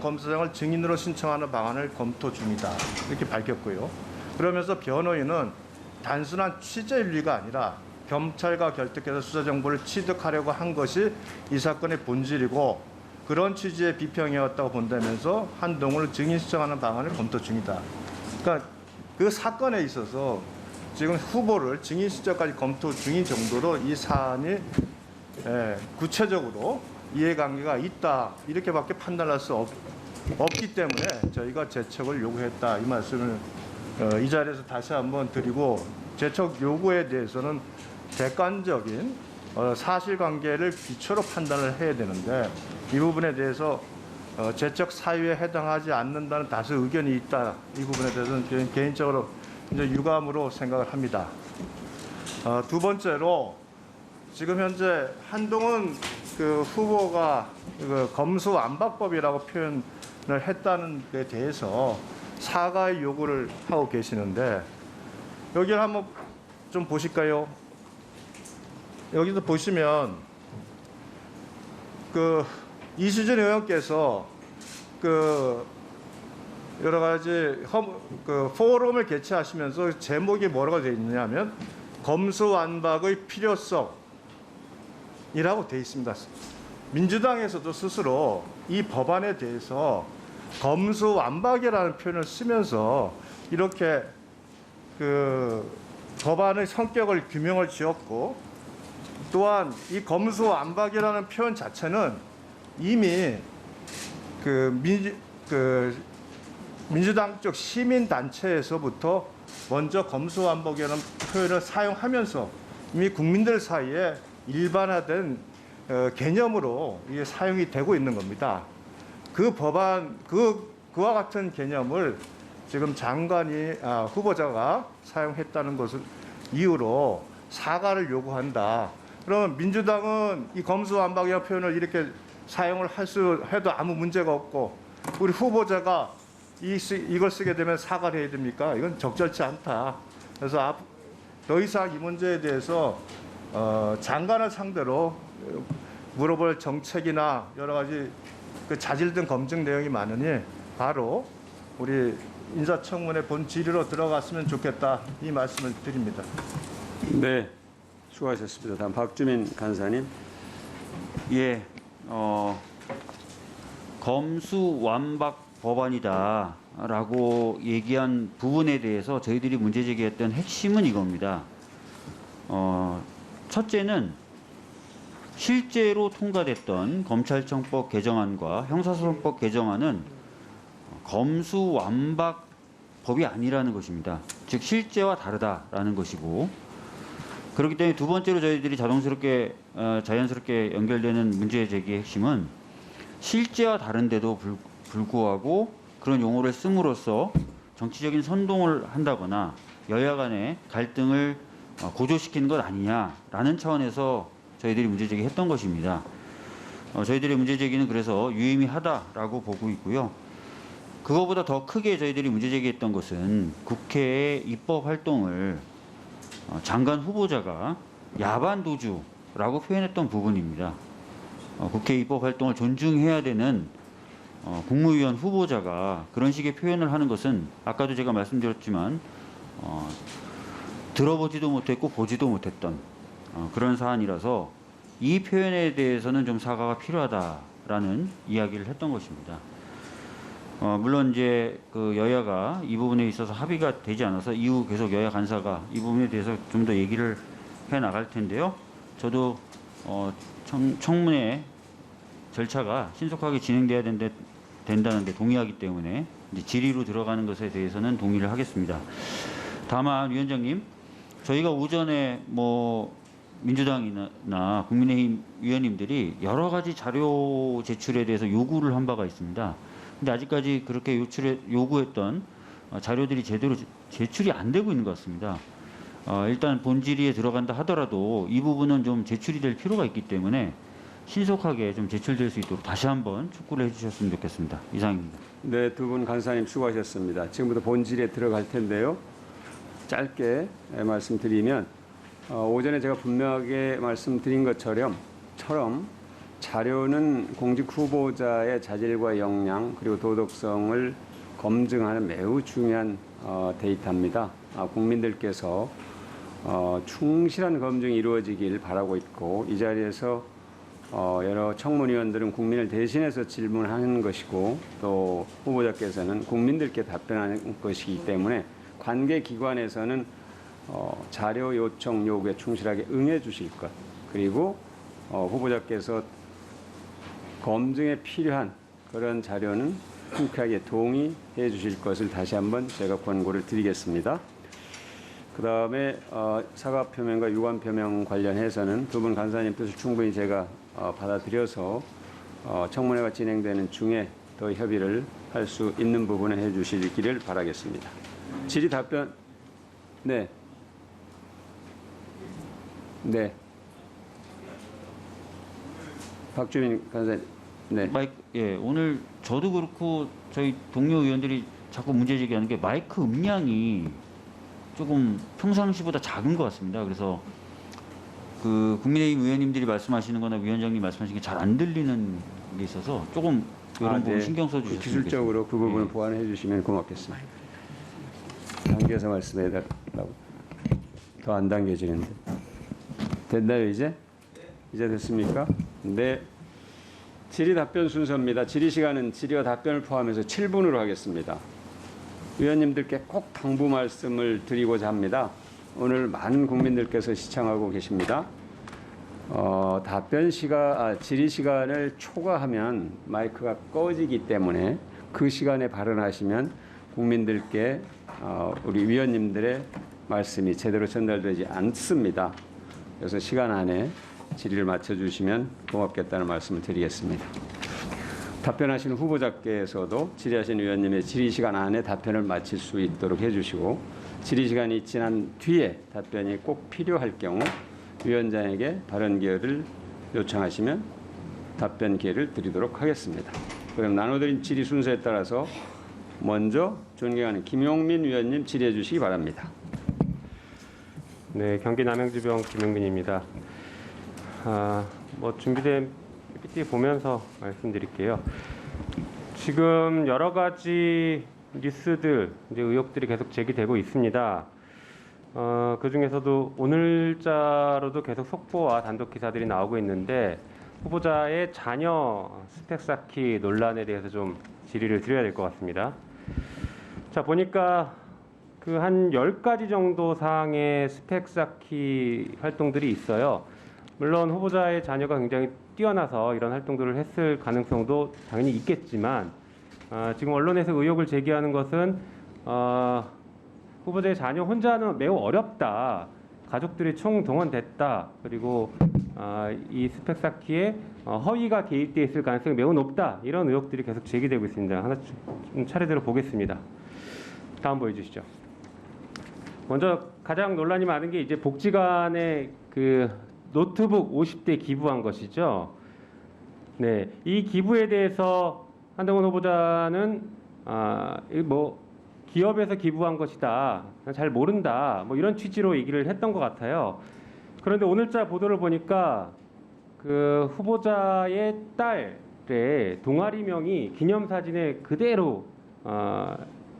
검사장을 증인으로 신청하는 방안을 검토 중이다. 이렇게 밝혔고요. 그러면서 변호인은 단순한 취재윤리가 아니라 검찰과 결탁해서 수사 정보를 취득하려고 한 것이 이 사건의 본질이고 그런 취지의 비평이었다고 본다면서 한동훈을 증인 신청하는 방안을 검토 중이다. 그러니까 그 사건에 있어서 지금 후보를 증인 신청까지 검토 중인 정도로 이 사안이 구체적으로 이해관계가 있다 이렇게밖에 판단할 수 없기 때문에 저희가 재척을 요구했다 이 말씀을 이 자리에서 다시 한번 드리고 재척 요구에 대해서는 객관적인 사실관계를 기초로 판단을 해야 되는데 이 부분에 대해서 재척 사유에 해당하지 않는다는 다수 의견이 있다. 이 부분에 대해서는 개인적으로 이제 유감으로 생각을 합니다. 두 번째로 지금 현재 한동훈 그 후보가 그 검수완박법이라고 표현을 했다는 데 대해서 사과의 요구를 하고 계시는데 여기를 한번 좀 보실까요? 여기서 보시면 그 이수진 의원께서 그 여러 가지 그 포럼을 개최하시면서 제목이 뭐라고 되어 있느냐면 검수완박의 필요성이라고 되어 있습니다. 민주당에서도 스스로 이 법안에 대해서 검수완박이라는 표현을 쓰면서 이렇게 그 법안의 성격을 규명을 지었고 또한 이 검수완박이라는 표현 자체는 이미 민주당 쪽 시민단체에서부터 먼저 검수완박이라는 표현을 사용하면서 이미 국민들 사이에 일반화된 개념으로 이게 사용이 되고 있는 겁니다. 그 법안 그와 같은 개념을 지금 후보자가 사용했다는 것을 이유로 사과를 요구한다. 그러면 민주당은 이 검수완박이라는 표현을 이렇게 사용을 해도 아무 문제가 없고 우리 후보자가 이걸 쓰게 되면 사과를 해야 됩니까? 이건 적절치 않다. 그래서 더 이상 이 문제에 대해서 장관을 상대로 물어볼 정책이나 여러 가지 그 자질된 검증 내용이 많으니 바로 우리 인사청문회 본 질의로 들어갔으면 좋겠다 이 말씀을 드립니다. 네, 수고하셨습니다. 다음 박주민 간사님. 예, 검수완박 법안이다라고 얘기한 부분에 대해서 저희들이 문제 제기했던 핵심은 이겁니다. 첫째는 실제로 통과됐던 검찰청법 개정안과 형사소송법 개정안은 검수완박법이 아니라는 것입니다. 즉 실제와 다르다라는 것이고 그렇기 때문에 두 번째로 저희들이 자연스럽게 연결되는 문제 제기의 핵심은 실제와 다른데도 불구하고 그런 용어를 씀으로써 정치적인 선동을 한다거나 여야 간의 갈등을 고조시키는 것 아니냐라는 차원에서 저희들이 문제 제기했던 것입니다. 저희들의 문제 제기는 그래서 유의미하다라고 보고 있고요. 그거보다 더 크게 저희들이 문제 제기했던 것은 국회의 입법 활동을 장관 후보자가 야반 도주라고 표현했던 부분입니다. 국회 입법 활동을 존중해야 되는 국무위원 후보자가 그런 식의 표현을 하는 것은 아까도 제가 말씀드렸지만 들어보지도 못했고 보지도 못했던 그런 사안이라서 이 표현에 대해서는 좀 사과가 필요하다라는 이야기를 했던 것입니다. 물론 이제 그 여야가 이 부분에 있어서 합의가 되지 않아서 이후 계속 여야 간사가 이 부분에 대해서 좀 더 얘기를 해 나갈 텐데요. 저도 청문회 절차가 신속하게 진행돼야 된다는데 동의하기 때문에 이제 질의로 들어가는 것에 대해서는 동의를 하겠습니다. 다만 위원장님, 저희가 오전에 민주당이나 국민의힘 위원님들이 여러 가지 자료 제출에 대해서 요구를 한 바가 있습니다. 근데 아직까지 그렇게 요구했던 자료들이 제대로 제출이 안 되고 있는 것 같습니다. 일단 본질의에 들어간다 하더라도 이 부분은 좀 제출이 될 필요가 있기 때문에 신속하게 좀 제출될 수 있도록 다시 한번 촉구를 해주셨으면 좋겠습니다. 이상입니다. 네, 두 분 간사님 수고하셨습니다. 지금부터 본질에 들어갈 텐데요. 짧게 말씀드리면 오전에 제가 분명하게 말씀드린 것처럼 자료는 공직 후보자의 자질과 역량 그리고 도덕성을 검증하는 매우 중요한 데이터입니다. 국민들께서 충실한 검증이 이루어지길 바라고 있고 이 자리에서 여러 청문위원들은 국민을 대신해서 질문하는 것이고 또 후보자께서는 국민들께 답변하는 것이기 때문에 관계 기관에서는 자료 요청 요구에 충실하게 응해 주실 것 그리고 후보자께서 검증에 필요한 그런 자료는 흔쾌하게 동의해 주실 것을 다시 한번 제가 권고를 드리겠습니다. 그 다음에 사과 표명과 유감 표명 관련해서는 두 분 간사님 뜻을 충분히 제가 받아들여서 청문회가 진행되는 중에 더 협의를 할 수 있는 부분을 해 주시기를 바라겠습니다. 질의 답변. 네. 네. 박주민 간사님. 네. 예, 오늘 저도 그렇고 저희 동료 의원들이 자꾸 문제 제기하는 게 마이크 음량이 조금 평상시보다 작은 것 같습니다. 그래서 그 국민의힘 의원님들이 말씀하시는 거나 위원장님 말씀하시는 게 잘 안 들리는 게 있어서 조금 이런 부분 신경 써주셨으면 기술적으로 그 부분을 예. 보완해 주시면 고맙겠습니다. 당겨서 말씀해 달라고. 더 안 당겨지는데. 됐나요 이제? 이제 됐습니까? 네. 질의 답변 순서입니다. 질의 시간은 질의와 답변을 포함해서 7분으로 하겠습니다. 위원님들께 꼭 당부 말씀을 드리고자 합니다. 오늘 많은 국민들께서 시청하고 계십니다. 질의 시간을 초과하면 마이크가 꺼지기 때문에 그 시간에 발언하시면 국민들께 우리 위원님들의 말씀이 제대로 전달되지 않습니다. 그래서 시간 안에 질의를 마쳐주시면 고맙겠다는 말씀을 드리겠습니다. 답변하시는 후보자께서도 질의하신 위원님의 질의 시간 안에 답변을 마칠 수 있도록 해주시고 질의 시간이 지난 뒤에 답변이 꼭 필요할 경우 위원장에게 발언 기회를 요청하시면 답변 기회를 드리도록 하겠습니다. 그럼 나눠드린 질의 순서에 따라서 먼저 존경하는 김용민 위원님 질의해 주시기 바랍니다. 네, 경기 남양주병 김용민입니다. 준비된 PPT 보면서 말씀드릴게요. 지금 여러 가지 뉴스들, 의혹들이 계속 제기되고 있습니다. 그 중에서도 오늘자로도 계속 속보와 단독 기사들이 나오고 있는데 후보자의 자녀 스펙 쌓기 논란에 대해서 좀 질의를 드려야 될 것 같습니다. 자, 보니까 그 한 10가지 정도 사항의 스펙 쌓기 활동들이 있어요. 물론 후보자의 자녀가 굉장히 뛰어나서 이런 활동들을 했을 가능성도 당연히 있겠지만 지금 언론에서 의혹을 제기하는 것은 후보자의 자녀 혼자는 매우 어렵다. 가족들이 총동원됐다. 그리고 이 스펙 쌓기에 허위가 개입되어 있을 가능성이 매우 높다. 이런 의혹들이 계속 제기되고 있습니다. 하나 좀 차례대로 보겠습니다. 다음 보여주시죠. 먼저 가장 논란이 많은 게 이제 복지관에 그 노트북 50대 기부한 것이죠. 네, 이 기부에 대해서 한동훈 후보자는 기업에서 기부한 것이다, 잘 모른다, 이런 취지로 얘기를 했던 것 같아요. 그런데 오늘자 보도를 보니까 그 후보자의 딸의 동아리명이 기념사진에 그대로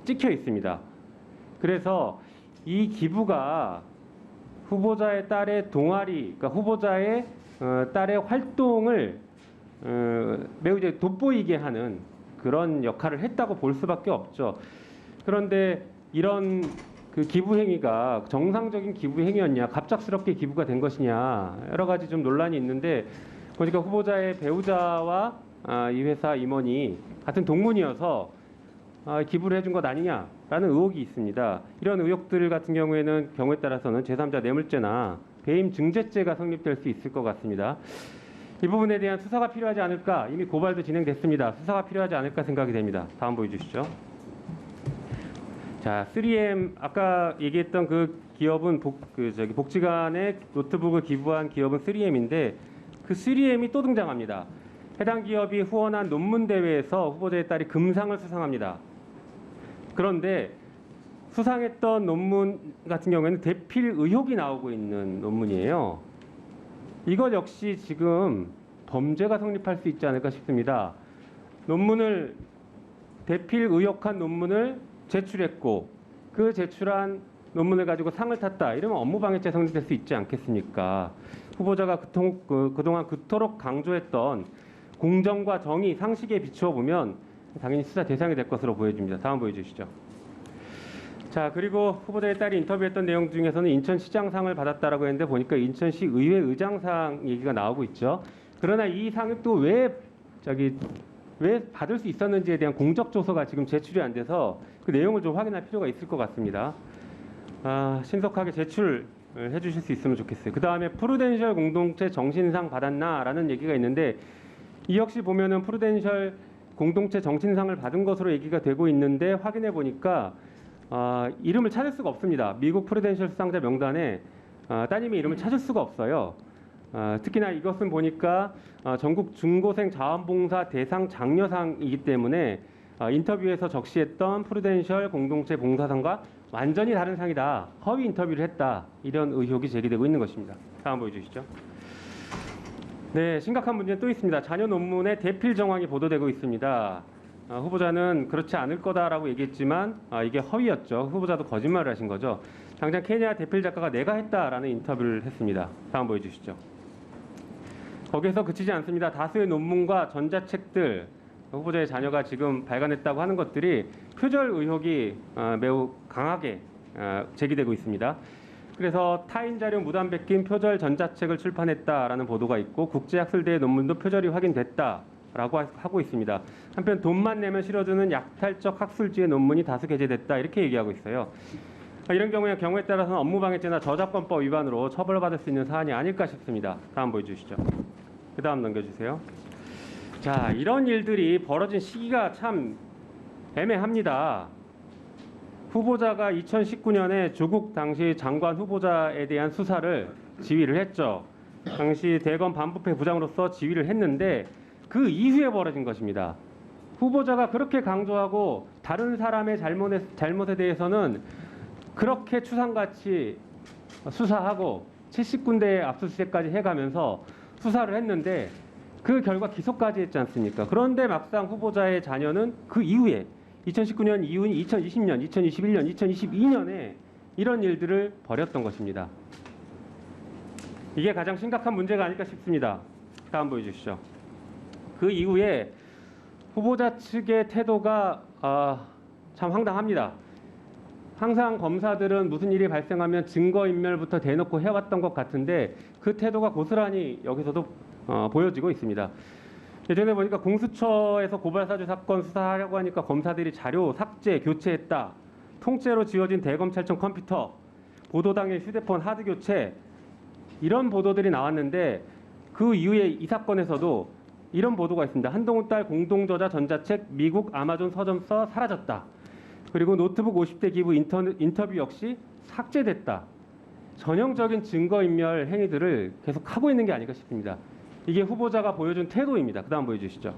찍혀 있습니다. 그래서 이 기부가 후보자의 딸의 동아리, 그러니까 후보자의 딸의 활동을 매우 이제 돋보이게 하는 그런 역할을 했다고 볼 수밖에 없죠. 그런데 이런 그 기부 행위가 정상적인 기부 행위였냐, 갑작스럽게 기부가 된 것이냐, 여러 가지 좀 논란이 있는데 보니까 후보자의 배우자와 이 회사 임원이 같은 동문이어서 기부를 해준 것 아니냐라는 의혹이 있습니다. 이런 의혹들 같은 경우에는 경우에 따라서는 제3자 뇌물죄나 배임 증죄죄가 성립될 수 있을 것 같습니다. 이 부분에 대한 수사가 필요하지 않을까, 이미 고발도 진행됐습니다. 수사가 필요하지 않을까 생각이 됩니다. 다음 보여주시죠. 자, 3M 아까 얘기했던 그 기업은 복지관에 노트북을 기부한 기업은 3M인데 그 3M이 또 등장합니다. 해당 기업이 후원한 논문 대회에서 후보자의 딸이 금상을 수상합니다. 그런데 수상했던 논문 같은 경우에는 대필 의혹이 나오고 있는 논문이에요. 이것 역시 지금 범죄가 성립할 수 있지 않을까 싶습니다. 논문을 대필 의혹한 논문을 제출했고 그 제출한 논문을 가지고 상을 탔다. 이러면 업무방해죄 성립될 수 있지 않겠습니까? 후보자가 그동안 그토록 강조했던 공정과 정의, 상식에 비추어 보면 당연히 수사 대상이 될 것으로 보여집니다. 다음 보여주시죠. 자, 그리고 후보자의 딸이 인터뷰했던 내용 중에서는 인천시장상을 받았다라고 했는데 보니까 인천시 의회 의장상 얘기가 나오고 있죠. 그러나 이 상을 또 왜 받을 수 있었는지에 대한 공적 조서가 지금 제출이 안 돼서 그 내용을 좀 확인할 필요가 있을 것 같습니다. 신속하게 제출을 해주실 수 있으면 좋겠어요. 그 다음에 프루덴셜 공동체 정신상 받았나라는 얘기가 있는데 이 역시 보면은 프루덴셜 공동체 정신상을 받은 것으로 얘기가 되고 있는데 확인해 보니까 이름을 찾을 수가 없습니다. 미국 프루덴셜 수상자 명단에 따님의 이름을 찾을 수가 없어요. 특히나 이것은 보니까 전국 중고생 자원봉사 대상 장려상이기 때문에 인터뷰에서 적시했던 프루덴셜 공동체 봉사상과 완전히 다른 상이다. 허위 인터뷰를 했다. 이런 의혹이 제기되고 있는 것입니다. 다음 보여주시죠. 네, 심각한 문제는 또 있습니다. 자녀 논문의 대필 정황이 보도되고 있습니다. 후보자는 그렇지 않을 거다라고 얘기했지만 이게 허위였죠. 후보자도 거짓말을 하신 거죠. 당장 케냐 대필 작가가 내가 했다라는 인터뷰를 했습니다. 다음 보여주시죠. 거기에서 그치지 않습니다. 다수의 논문과 전자책들, 후보자의 자녀가 지금 발간했다고 하는 것들이 표절 의혹이 매우 강하게 제기되고 있습니다. 그래서 타인 자료 무단 베낀 표절 전자책을 출판했다라는 보도가 있고 국제학술대회 논문도 표절이 확인됐다라고 하고 있습니다. 한편 돈만 내면 실어주는 약탈적 학술지의 논문이 다수 게재됐다 이렇게 얘기하고 있어요. 이런 경우에 따라서는 업무방해죄나 저작권법 위반으로 처벌받을 수 있는 사안이 아닐까 싶습니다. 다음 보여주시죠. 그 다음 넘겨주세요. 자, 이런 일들이 벌어진 시기가 참 애매합니다. 후보자가 2019년에 조국 당시 장관 후보자에 대한 수사를 지휘를 했죠. 당시 대검 반부패 부장으로서 지휘를 했는데 그 이후에 벌어진 것입니다. 후보자가 그렇게 강조하고 다른 사람의 잘못에 대해서는 그렇게 추상같이 수사하고 70군데의 압수수색까지 해가면서 수사를 했는데 그 결과 기소까지 했지 않습니까? 그런데 막상 후보자의 자녀는 그 이후에 2019년 이후인 2020년, 2021년, 2022년에 이런 일들을 벌였던 것입니다. 이게 가장 심각한 문제가 아닐까 싶습니다. 다음 보여주시죠. 그 이후에 후보자 측의 태도가 참 황당합니다. 항상 검사들은 무슨 일이 발생하면 증거인멸부터 대놓고 해왔던 것 같은데 그 태도가 고스란히 여기서도 보여지고 있습니다. 예전에 보니까 공수처에서 고발사주 사건 수사하려고 하니까 검사들이 자료 삭제, 교체했다. 통째로 지워진 대검찰청 컴퓨터, 보도당의 휴대폰 하드 교체 이런 보도들이 나왔는데 그 이후에 이 사건에서도 이런 보도가 있습니다. 한동훈 딸 공동저자 전자책 미국 아마존 서점서 사라졌다. 그리고 노트북 50대 기부 인터뷰 역시 삭제됐다. 전형적인 증거인멸 행위들을 계속 하고 있는 게 아닐까 싶습니다. 이게 후보자가 보여준 태도입니다. 그 다음 보여주시죠.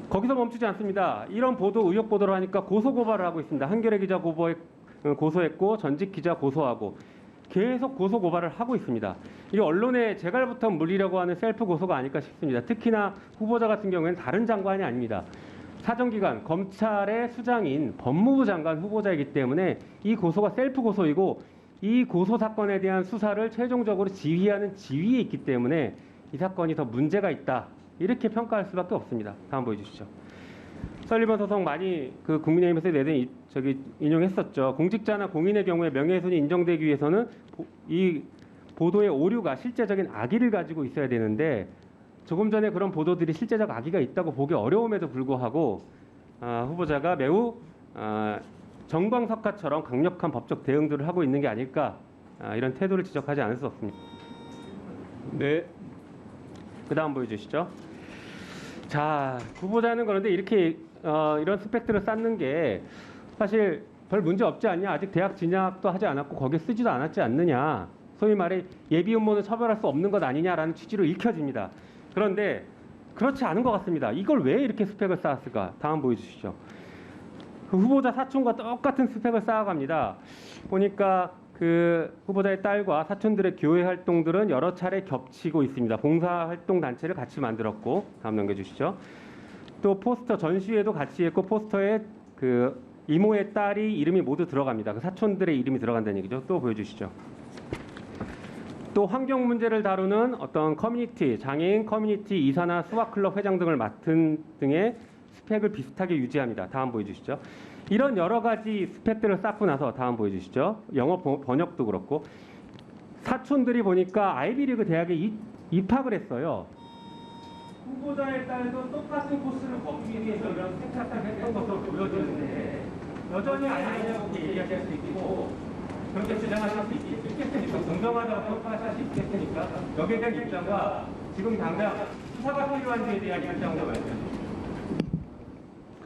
거기서 멈추지 않습니다. 이런 보도, 의혹 보도를 하니까 고소고발을 하고 있습니다. 한겨레 기자 고소했고 전직 기자 고소하고 계속 고소고발을 하고 있습니다. 이게 언론에 재갈부터 물리려고 하는 셀프 고소가 아닐까 싶습니다. 특히나 후보자 같은 경우에는 다른 장관이 아닙니다. 사정기관, 검찰의 수장인 법무부 장관 후보자이기 때문에 이 고소가 셀프 고소이고 이 고소 사건에 대한 수사를 최종적으로 지휘하는 지위에 있기 때문에 이 사건이 더 문제가 있다. 이렇게 평가할 수밖에 없습니다. 다음 보여주시죠. 설리번 소송 많이 국민의힘에서 내든 인용했었죠. 공직자나 공인의 경우에 명예훼손이 인정되기 위해서는 이 보도의 오류가 실제적인 악의를 가지고 있어야 되는데 조금 전에 그런 보도들이 실제적 악의가 있다고 보기 어려움에도 불구하고 후보자가 매우 정광석화처럼 강력한 법적 대응들을 하고 있는 게 아닐까 이런 태도를 지적하지 않을 수 없습니다. 네. 그 다음 보여주시죠. 자, 후보자는 그런데 이렇게 이런 스펙들을 쌓는 게 사실 별 문제 없지 않냐. 아직 대학 진학도 하지 않았고 거기에 쓰지도 않았지 않느냐. 소위 말해 예비 음모는 처벌할 수 없는 것 아니냐라는 취지로 읽혀집니다. 그런데 그렇지 않은 것 같습니다. 이걸 왜 이렇게 스펙을 쌓았을까? 다음 보여주시죠. 그 후보자 사촌과 똑같은 스펙을 쌓아갑니다. 보니까 그 후보자의 딸과 사촌들의 교회 활동들은 여러 차례 겹치고 있습니다. 봉사 활동 단체를 같이 만들었고, 다음 넘겨주시죠. 또 포스터 전시회도 같이 했고, 포스터에 그 이모의 딸이 이름이 모두 들어갑니다. 그 사촌들의 이름이 들어간다는 얘기죠. 또 보여주시죠. 또 환경 문제를 다루는 어떤 커뮤니티, 장애인 커뮤니티 이사나 수학클럽 회장 등을 맡은 등의 스펙을 비슷하게 유지합니다. 다음 보여주시죠. 이런 여러 가지 스펙들을 쌓고 나서 다음 보여주시죠. 영어 번역도 그렇고 사촌들이 보니까 아이비리그 대학에 입학을 했어요. 후보자의 딸도 똑같은 코스를 걷기 위해서 이런 생각을 했던 것으로 보여지는데 여전히 아니냐고 얘기하실 수 있고 그렇게 주장하실 수 있겠습니까? 공정하다고 평가하실 수 있겠습니까? 여기에 대한 입장과 지금 당장 수사가 필요한지에 대한 입장과 말씀해주십시오.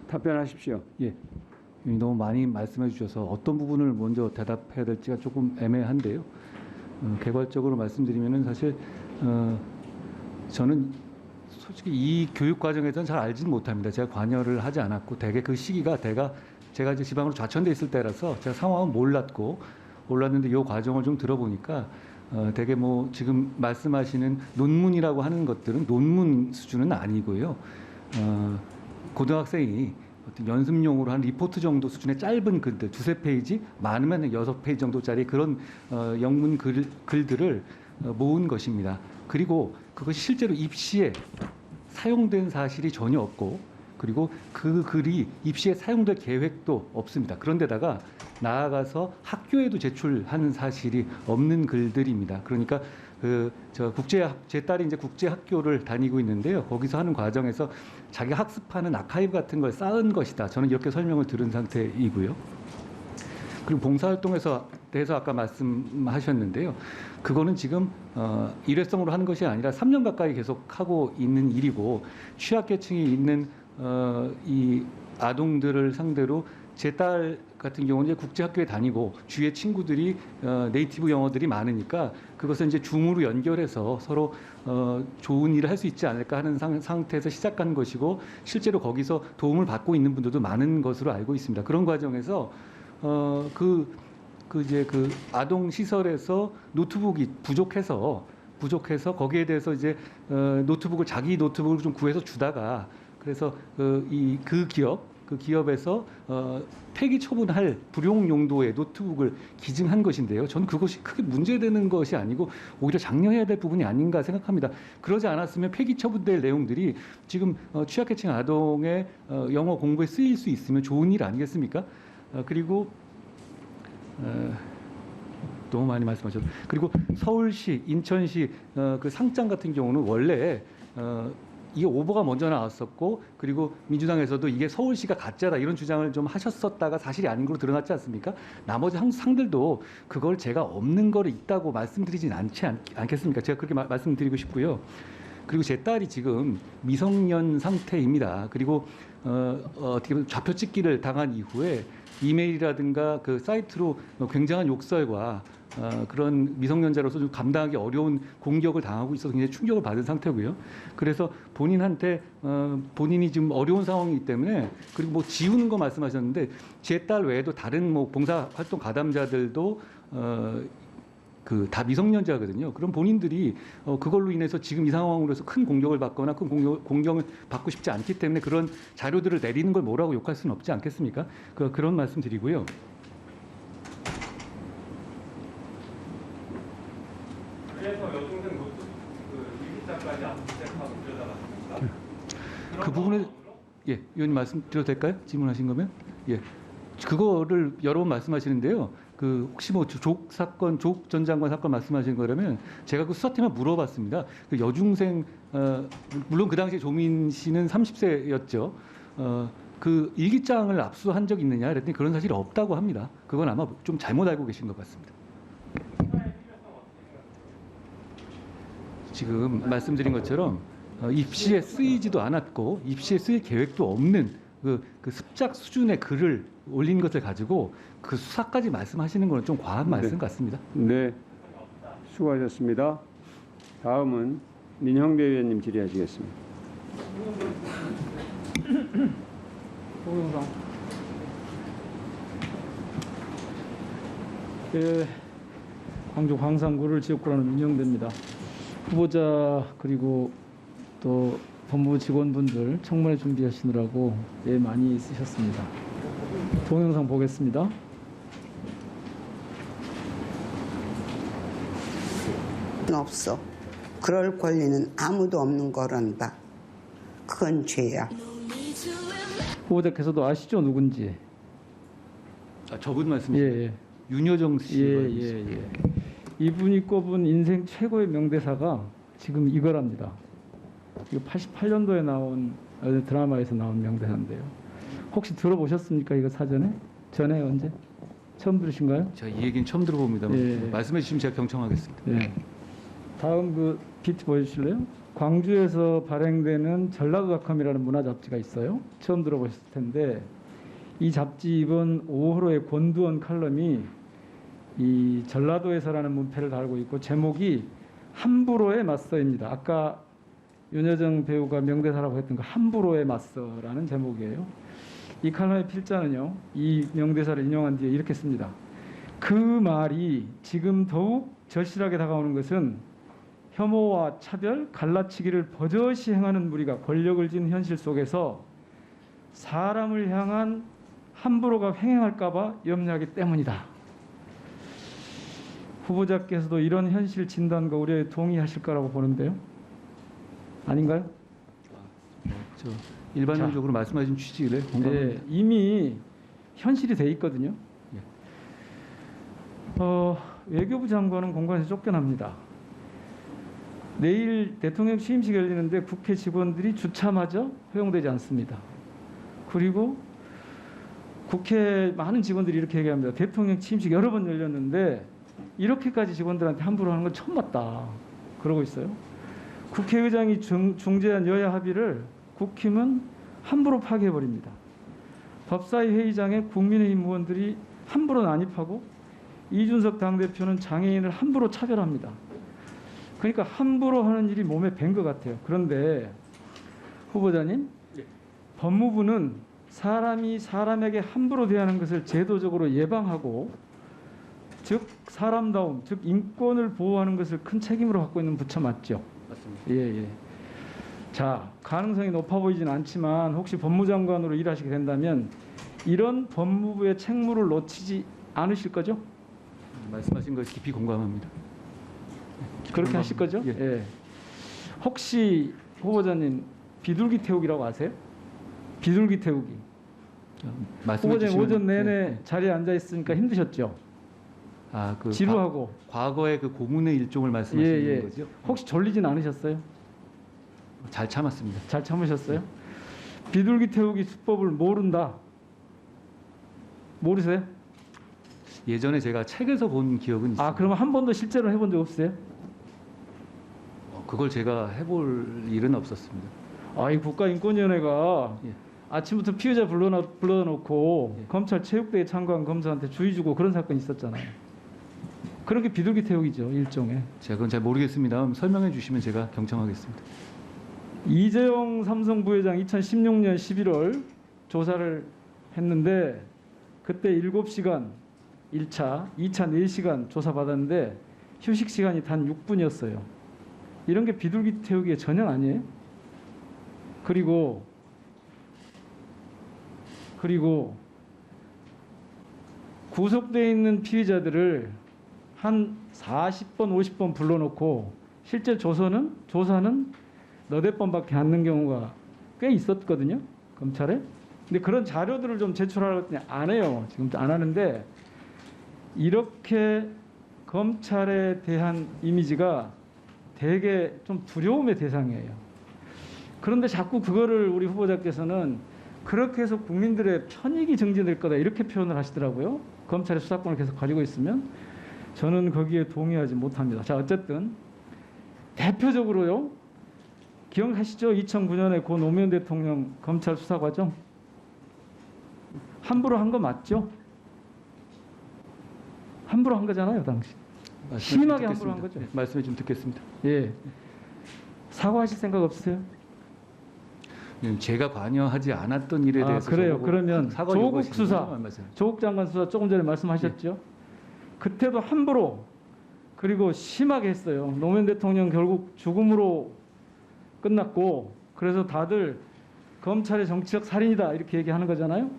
답변하십시오. 예. 너무 많이 말씀해 주셔서 어떤 부분을 먼저 대답해야 될지가 조금 애매한데요. 개괄적으로 말씀드리면은 사실 저는 솔직히 이 교육 과정에서는 잘 알지는 못합니다. 제가 관여를 하지 않았고 대개 그 시기가 제가 이제 지방으로 좌천돼 있을 때라서 제가 상황은 몰랐는데 이 과정을 좀 들어보니까 대개 뭐 지금 말씀하시는 논문이라고 하는 것들은 논문 수준은 아니고요. 고등학생이 어떤 연습용으로 한 리포트 정도 수준의 짧은 글들, 2-3페이지, 많으면 6페이지 정도짜리 그런 영문 글들을 모은 것입니다. 그리고 그것이 실제로 입시에 사용된 사실이 전혀 없고, 그리고 그 글이 입시에 사용될 계획도 없습니다. 그런데다가 나아가서 학교에도 제출하는 사실이 없는 글들입니다. 그러니까 제 딸이 이제 국제 학교를 다니고 있는데요. 거기서 하는 과정에서 자기가 학습하는 아카이브 같은 걸 쌓은 것이다. 저는 이렇게 설명을 들은 상태이고요. 그리고 봉사활동에서 대해서 아까 말씀하셨는데요. 그거는 지금 일회성으로 하는 것이 아니라 3년 가까이 계속 하고 있는 일이고, 취약계층이 있는 이 아동들을 상대로 제 딸 같은 경우는 이제 국제학교에 다니고 주위에 친구들이 네이티브 영어들이 많으니까 그것을 이제 줌으로 연결해서 서로 좋은 일을 할 수 있지 않을까 하는 상태에서 시작한 것이고, 실제로 거기서 도움을 받고 있는 분들도 많은 것으로 알고 있습니다. 그런 과정에서 이제 그 아동 시설에서 노트북이 부족해서 거기에 대해서 이제 자기 노트북을 좀 구해서 주다가, 그래서 그 기업에서 폐기 처분할 불용 용도의 노트북을 기증한 것인데요. 저는 그것이 크게 문제되는 것이 아니고 오히려 장려해야 될 부분이 아닌가 생각합니다. 그러지 않았으면 폐기 처분될 내용들이 지금 취약계층 아동의 영어 공부에 쓰일 수 있으면 좋은 일 아니겠습니까? 그리고 너무 많이 말씀하셨죠. 그리고 서울시, 인천시 그 상장 같은 경우는 원래 이게 오보가 먼저 나왔었고, 그리고 민주당에서도 이게 서울시가 가짜다 이런 주장을 좀 하셨었다가 사실이 아닌 걸로 드러났지 않습니까? 나머지 상들도 그걸 제가 없는 거를 있다고 말씀드리진 않겠습니까? 제가 그렇게 말씀드리고 싶고요. 그리고 제 딸이 지금 미성년 상태입니다. 그리고 어떻게 보면 좌표 찍기를 당한 이후에 이메일이라든가 그 사이트로 굉장한 욕설과 그런 미성년자로서 좀 감당하기 어려운 공격을 당하고 있어서 굉장히 충격을 받은 상태고요. 그래서 본인한테 본인이 지금 어려운 상황이기 때문에, 그리고 뭐 지우는 거 말씀하셨는데 제 딸 외에도 다른 뭐 봉사활동 가담자들도 다 미성년자거든요. 그럼 본인들이 그걸로 인해서 지금 이 상황으로 해서 큰 공격을 받거나 큰 공격을 받고 싶지 않기 때문에 그런 자료들을 내리는 걸 뭐라고 욕할 수는 없지 않겠습니까? 그런 말씀 드리고요. 그래서 여중생 노트 일기장까지 압수수색하고 들여다봤습니다. 그 부분에 의원님 말씀 드려도 될까요? 질문하신 거면 그거를 여러 번 말씀하시는데요. 혹시 뭐 족 전 장관 사건 말씀하신 거라면 제가 그 수사팀에 물어봤습니다. 그 여중생 물론 그 당시에 조민 씨는 30세였죠. 그 일기장을 압수한 적 있느냐 그랬더니 그런 사실이 없다고 합니다. 그건 아마 좀 잘못 알고 계신 것 같습니다. 지금 말씀드린 것처럼 입시에 쓰이지도 않았고 입시에 쓰일 계획도 없는 그 습작 수준의 글을 올린 것을 가지고 그 수사까지 말씀하시는 것은 좀 과한 말씀 같습니다. 네, 수고하셨습니다. 다음은 민형배 의원님 질의하시겠습니다. 광주 광산구를 지역구로는 운영됩니다. 후보자 그리고 또 법무부 직원분들 청문회 준비하시느라고 애 많이 쓰셨습니다. 동영상 보겠습니다. 없어. 그럴 권리는 아무도 없는 거란다. 그건 죄야. 후보자께서도 아시죠? 누군지. 아, 저분 말씀이시죠? 예, 예. 윤여정 씨. 예. 이분이 꼽은 인생 최고의 명대사가 지금 이거랍니다. 이거 88년도에 나온 드라마에서 나온 명대사인데요. 혹시 들어보셨습니까? 이거 사전에? 전에 언제? 처음 들으신가요? 제가 이 얘기는 처음 들어봅니다만 예. 말씀해 주시면 제가 경청하겠습니다. 예. 다음 그 비트 보여주실래요? 광주에서 발행되는 전라도닷컴이라는 문화 잡지가 있어요. 처음 들어보셨을 텐데 이 잡지 이번 5호로의 권두원 칼럼이 이 전라도에서라는 문패를 달고 있고 제목이 함부로에 맞서입니다. 아까 윤여정 배우가 명대사라고 했던 거 함부로에 맞서라는 제목이에요. 이 칼럼의 필자는요, 이 명대사를 인용한 뒤에 이렇게 씁니다. 그 말이 지금 더욱 절실하게 다가오는 것은 혐오와 차별, 갈라치기를 버젓이 행하는 무리가 권력을 쥔 현실 속에서 사람을 향한 함부로가 횡행할까 봐 염려하기 때문이다. 후보자께서도 이런 현실 진단과 우려에 동의하실 거라고 보는데요. 아닌가요? 저 일반적으로 말씀하신 취지를 공감합니다. 네, 이미 현실이 돼 있거든요. 외교부 장관은 공관에서 쫓겨납니다. 내일 대통령 취임식이 열리는데 국회 직원들이 주차마저 허용되지 않습니다. 그리고 국회 많은 직원들이 이렇게 얘기합니다. 대통령 취임식 여러 번 열렸는데 이렇게까지 직원들한테 함부로 하는 건 처음 봤다. 그러고 있어요. 국회의장이 중재한 여야 합의를 국힘은 함부로 파기해버립니다. 법사위 회의장에 국민의힘 의원들이 함부로 난입하고 이준석 당대표는 장애인을 함부로 차별합니다. 그러니까 함부로 하는 일이 몸에 밴 것 같아요. 그런데 후보자님, 법무부는 사람이 사람에게 함부로 대하는 것을 제도적으로 예방하고 즉 사람다움, 즉 인권을 보호하는 것을 큰 책임으로 갖고 있는 부처 맞죠? 맞습니다. 예. 자, 가능성이 높아 보이진 않지만 혹시 법무장관으로 일하시게 된다면 이런 법무부의 책무를 놓치지 않으실 거죠? 말씀하신 것에 깊이 공감합니다. 그렇게 하실 거죠? 예. 예. 혹시 후보자님 비둘기 태우기라고 아세요? 비둘기 태우기. 말씀해 후보자님 주시면 오전 내내 네. 자리에 앉아 있으니까 힘드셨죠? 그 지루하고. 과거의 그 고문의 일종을 말씀하시는 예. 거죠? 혹시 졸리진 않으셨어요? 잘 참았습니다. 잘 참으셨어요? 비둘기 태우기 수법을 모른다. 모르세요? 예전에 제가 책에서 본 기억은 있습니다. 아, 그러면 한 번도 실제로 해본 적 없어요? 그걸 제가 해볼 일은 없었습니다. 이 국가인권위원회가 예. 아침부터 피해자 불러놓고 예. 검찰 체육대회 참가한 검사한테 주의 주고 그런 사건이 있었잖아요. 그런 게 비둘기 태우기죠, 일종의. 제가 그건 잘 모르겠습니다. 설명해 주시면 제가 경청하겠습니다. 이재용 삼성 부회장 2016년 11월 조사를 했는데 그때 7시간 1차, 2차 4시간 조사받았는데 휴식 시간이 단 6분이었어요. 이런 게 비둘기 태우기의 전형 아니에요? 그리고 구속되어 있는 피의자들을 한 40번, 50번 불러놓고 실제 조사는 너댓 번밖에 않는 경우가 꽤 있었거든요, 검찰에. 근데 그런 자료들을 좀 제출하라고 했더니 안 해요. 지금 안 하는데 이렇게 검찰에 대한 이미지가 되게 좀 두려움의 대상이에요. 그런데 자꾸 그거를 우리 후보자께서는 그렇게 해서 국민들의 편익이 정지될 거다 이렇게 표현을 하시더라고요. 검찰의 수사권을 계속 가지고 있으면 저는 거기에 동의하지 못합니다. 자, 어쨌든 대표적으로요. 기억하시죠? 2009년에 고 노무현 대통령 검찰 수사 과정 함부로 한 거 맞죠? 함부로 한 거잖아요, 당시. 심하게 함부로 한 거죠. 네, 말씀해 좀 듣겠습니다. 예. 사과하실 생각 없으세요? 제가 관여하지 않았던 일에 대해서 그래요. 그러면 사과 조국 요구하시는 수사, 건 맞아요. 조국 장관 수사 조금 전에 말씀하셨죠? 그때도 함부로 그리고 심하게 했어요. 노무현 대통령 결국 죽음으로 끝났고 그래서 다들 검찰의 정치적 살인이다 이렇게 얘기하는 거잖아요.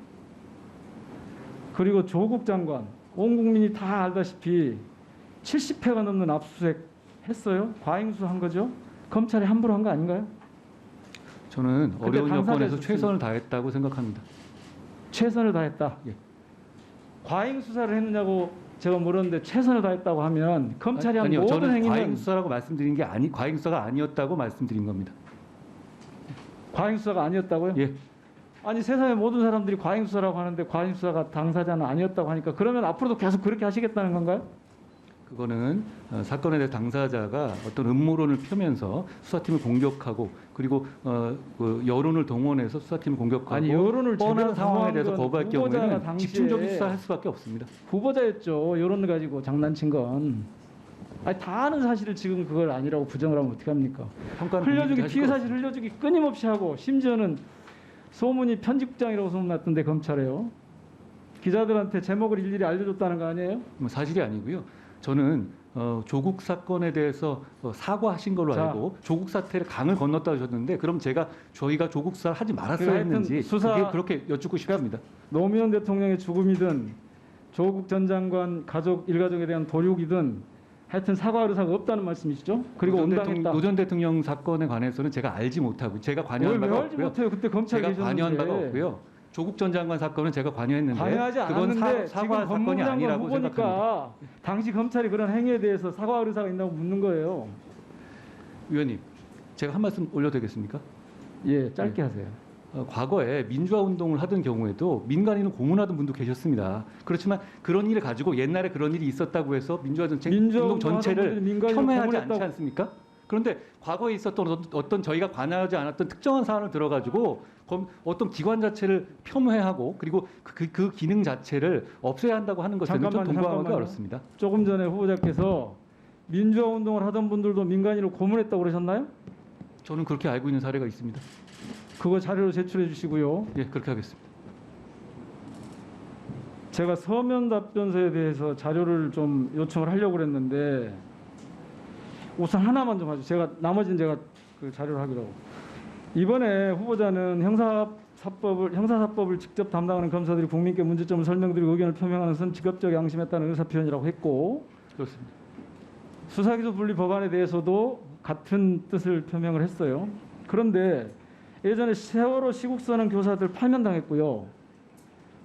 그리고 조국 장관 온 국민이 다 알다시피 70회가 넘는 압수수색 했어요. 과잉수한 거죠. 검찰이 함부로 한 거 아닌가요? 저는 어려운 여건에서 당사자였지. 최선을 다했다고 생각합니다. 최선을 다했다. 예. 과잉 수사를 했느냐고 제가 물었는데 최선을 다했다고 하면 검찰이 한 아니요, 모든 저는 행위는 과잉 수사라고 말씀드린 게 과잉 수사가 아니었다고 말씀드린 겁니다. 과잉 수사가 아니었다고요? 예. 아니 세상의 모든 사람들이 과잉 수사라고 하는데 과잉 수사가 당사자는 아니었다고 하니까 그러면 앞으로도 계속 그렇게 하시겠다는 건가요? 그거는 사건에 대해 당사자가 어떤 음모론을 펴면서 수사팀을 공격하고 그리고 그 여론을 동원해서 수사팀을 공격하고 아니, 여론을 뻔한 제대로 상황에 대해서 동원한 건 거부할 후보자가 경우에는 당시에- 집중적인 수사할 수밖에 없습니다. 후보자였죠. 여론을 가지고 장난친 건. 아니 다 아는 사실을 지금 그걸 아니라고 부정을 하면 어떻게 합니까? 평가는 흘려주기 국민들이 하실 피해 것 사실 흘려주기 끊임없이 하고 심지어는 소문이 편집국장이라고 소문났던데 검찰에요. 기자들한테 제목을 일일이 알려줬다는 거 아니에요? 뭐 사실이 아니고요. 저는 조국 사건에 대해서 사과하신 걸로 자. 알고 조국 사태를 강을 건넜다 하셨는데 그럼 저희가 조국 수사를 하지 말았어야 하여튼 했는지 수사- 그렇게 여쭙고 싶습니다. 노무현 대통령의 죽음이든 조국 전 장관 가족 일가족에 대한 도륙이든 하여튼 사과할 의사가 없다는 말씀이시죠? 그리고 온당했다. 노 전 대통령 사건에 관해서는 제가 알지 못하고 제가 관여한 왜 바가 알지 없고요. 못해요? 그때 검찰에 제가 계셨는데. 관여한 바가 없고요. 조국 전 장관 사건은 제가 관여했는데 관여하지 그건 않았는데 사과 지금 사건이 법무부 장관 아니라고 생각합니다. 후보니까 당시 검찰이 그런 행위에 대해서 사과할 의사가 있냐고 묻는 거예요. 위원님, 제가 한 말씀 올려도 되겠습니까? 예, 짧게 하세요. 과거에 민주화 운동을 하던 경우에도 민간인을 고문하던 분도 계셨습니다. 그렇지만 그런 일을 가지고 옛날에 그런 일이 있었다고 해서 민주화 전체 민주화 운동 운동하던 전체를 분들이 민간인을 폄훼하지 않지 고문했다고- 않습니까? 그런데 과거에 있었던 어떤 저희가 관여하지 않았던 특정한 사안을 들어가지고 어떤 기관 자체를 폄훼하고 그리고 그 기능 자체를 없애야 한다고 하는 것은 좀 잠깐만요, 동감하기 잠깐만요. 어렵습니다. 조금 전에 후보자께서 민주화 운동을 하던 분들도 민간인을 고문했다고 그러셨나요? 저는 그렇게 알고 있는 사례가 있습니다. 그거 자료로 제출해 주시고요. 예, 그렇게 하겠습니다. 제가 서면 답변서에 대해서 자료를 좀 요청을 하려고 그랬는데 우선 하나만 좀 하죠. 나머지는 제가 그 자료를 하기로 하고. 이번에 후보자는 형사사법을 직접 담당하는 검사들이 국민께 문제점을 설명드리고 의견을 표명하는 것은 직업적 양심했다는 의사표현이라고 했고 그렇습니다. 수사기소 분리 법안에 대해서도 같은 뜻을 표명을 했어요. 그런데 예전에 세월호 시국선언 교사들 파면당했고요.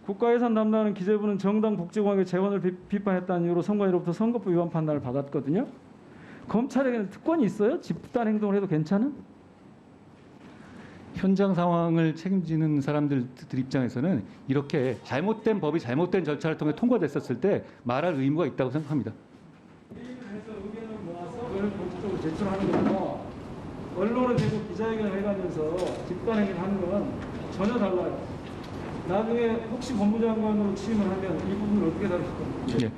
국가예산 담당하는 기재부는 정당 복지공학의 재원을 비판했다는 이유로 선관위로부터 선거법 위반 판단을 받았거든요. 검찰에게는 특권이 있어요? 집단 행동을 해도 괜찮은? 현장 상황을 책임지는 사람들 입장에서는 이렇게 잘못된 법이 잘못된 절차를 통해 통과됐었을 때 말할 의무가 있다고 생각합니다. 회의를 해서 의견을 모아서 그걸 공식적으로 제출하는 거고 언론에 대고 기자회견을 해가면서 집단행위를 하는 건 전혀 달라요. 나중에 혹시 법무장관으로 취임을 하면 이 부분을 어떻게 다루실 겁니까? 예.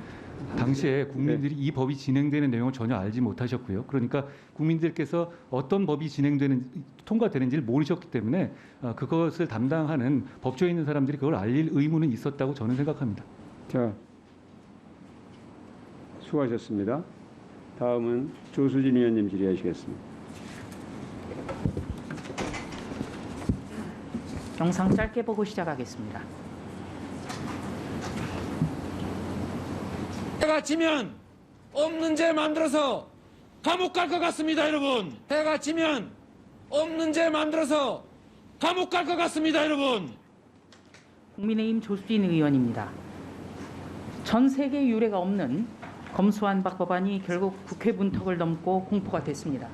당시에 국민들이 이 법이 진행되는 내용을 전혀 알지 못하셨고요. 그러니까 국민들께서 어떤 법이 통과되는지를 모르셨기 때문에 그것을 담당하는 법조에 있는 사람들이 그걸 알릴 의무는 있었다고 저는 생각합니다. 자, 수고하셨습니다. 다음은 조수진 위원님 질의하시겠습니다. 영상 짧게 보고 시작하겠습니다. 해가 지면 없는 죄 만들어서 감옥 갈 것 같습니다, 여러분. 해가 지면 없는 죄 만들어서 감옥 갈 것 같습니다, 여러분. 국민의힘 조수진 의원입니다. 전 세계 유례가 없는 검수완박 법안이 결국 국회 문턱을 넘고 공포가 됐습니다.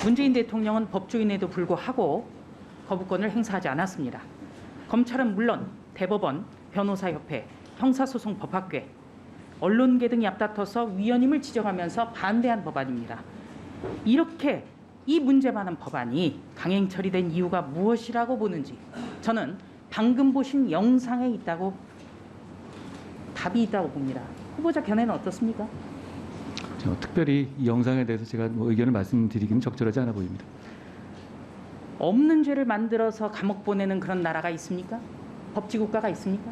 문재인 대통령은 법조인에도 불구하고 거부권을 행사하지 않았습니다. 검찰은 물론 대법원, 변호사협회, 형사소송법학회, 언론계 등이 앞다퉈서 위헌임을 지적하면서 반대한 법안입니다. 이렇게 이 문제 많은 법안이 강행 처리된 이유가 무엇이라고 보는지 저는 방금 보신 영상에 있다고 답이 있다고 봅니다. 후보자 견해는 어떻습니까? 특별히 이 영상에 대해서 제가 의견을 말씀드리기는 적절하지 않아 보입니다. 없는 죄를 만들어서 감옥 보내는 그런 나라가 있습니까? 법치국가가 있습니까?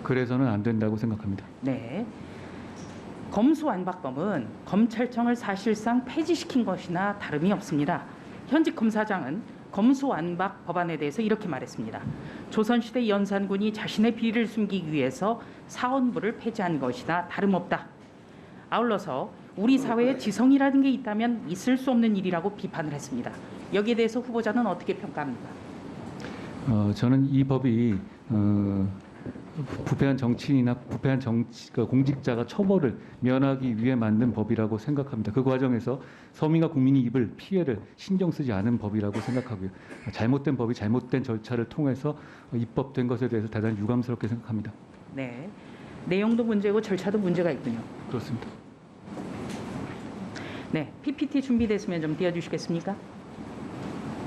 그래서는 안 된다고 생각합니다. 네. 검수완박법은 검찰청을 사실상 폐지시킨 것이나 다름이 없습니다. 현직 검사장은 검수완박 법안에 대해서 이렇게 말했습니다. 조선시대 연산군이 자신의 비리를 숨기기 위해서 사헌부를 폐지한 것이나 다름없다. 아울러서 우리 사회에 지성이라는 게 있다면 있을 수 없는 일이라고 비판을 했습니다. 여기에 대해서 후보자는 어떻게 평가합니까? 저는 이 법이 부패한 정치인이나 부패한 공직자가 처벌을 면하기 위해 만든 법이라고 생각합니다. 그 과정에서 서민과 국민이 입을 피해를 신경 쓰지 않은 법이라고 생각하고요. 잘못된 법이 잘못된 절차를 통해서 입법된 것에 대해서 대단히 유감스럽게 생각합니다. 네, 내용도 문제고 절차도 문제가 있군요. 그렇습니다. 네, PPT 준비됐으면 좀 띄워주시겠습니까?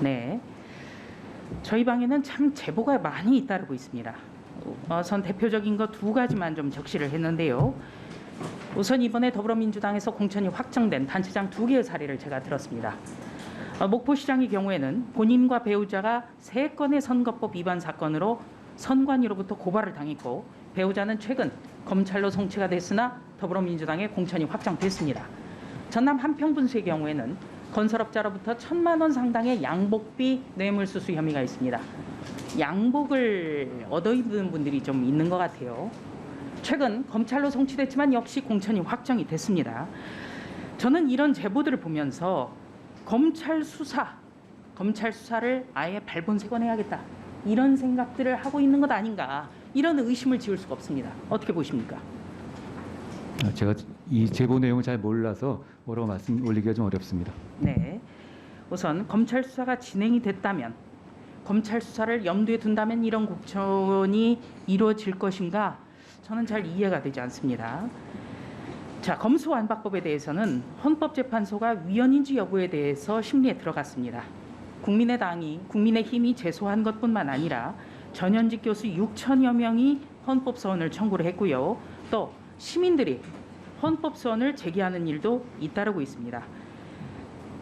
네, 저희 방에는 참 제보가 많이 잇따르고 있습니다. 우선 대표적인 거 두 가지만 좀 적시를 했는데요. 우선 이번에 더불어민주당에서 공천이 확정된 단체장 2개의 사례를 제가 들었습니다. 목포시장의 경우에는 본인과 배우자가 3건의 선거법 위반 사건으로 선관위로부터 고발을 당했고 배우자는 최근 검찰로 송치가 됐으나 더불어민주당에 공천이 확정됐습니다. 전남 한평분수의 경우에는 건설업자로부터 1,000만 원 상당의 양복비 뇌물수수 혐의가 있습니다. 양복을 얻어입은 분들이 좀 있는 것 같아요. 최근 검찰로 송치됐지만 역시 공천이 확정이 됐습니다. 저는 이런 제보들을 보면서 검찰 수사를 아예 발본색원해야겠다 이런 생각들을 하고 있는 것 아닌가 이런 의심을 지울 수가 없습니다. 어떻게 보십니까? 제가 이 제보 내용을 잘 몰라서 뭐라고 말씀 올리기가 좀 어렵습니다. 네, 우선 검찰 수사가 진행이 됐다면 검찰 수사를 염두에 둔다면 이런 공천이 이루어질 것인가 저는 잘 이해가 되지 않습니다. 자, 검수완박법에 대해서는 헌법재판소가 위헌인지 여부에 대해서 심리에 들어갔습니다. 국민의힘이 제소한 것뿐만 아니라 전현직 교수 6천여 명이 헌법소원을 청구를 했고요. 또 시민들이 헌법소원을 제기하는 일도 잇따르고 있습니다.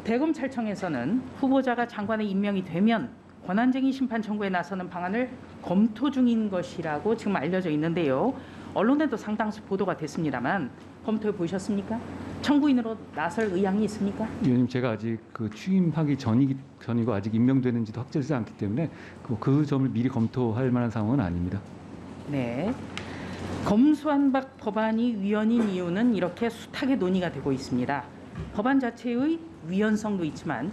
대검찰청에서는 후보자가 장관에 임명이 되면 권한쟁의 심판 청구에 나서는 방안을 검토 중인 것이라고 지금 알려져 있는데요. 언론에도 상당수 보도가 됐습니다만 검토해 보셨습니까? 청구인으로 나설 의향이 있습니까? 의원님, 제가 아직 취임하기 전이고 아직 임명되는지도 확정되지 않기 때문에 그 점을 미리 검토할 만한 상황은 아닙니다. 네. 검수완박 법안이 위헌인 이유는 이렇게 숱하게 논의가 되고 있습니다. 법안 자체의 위헌성도 있지만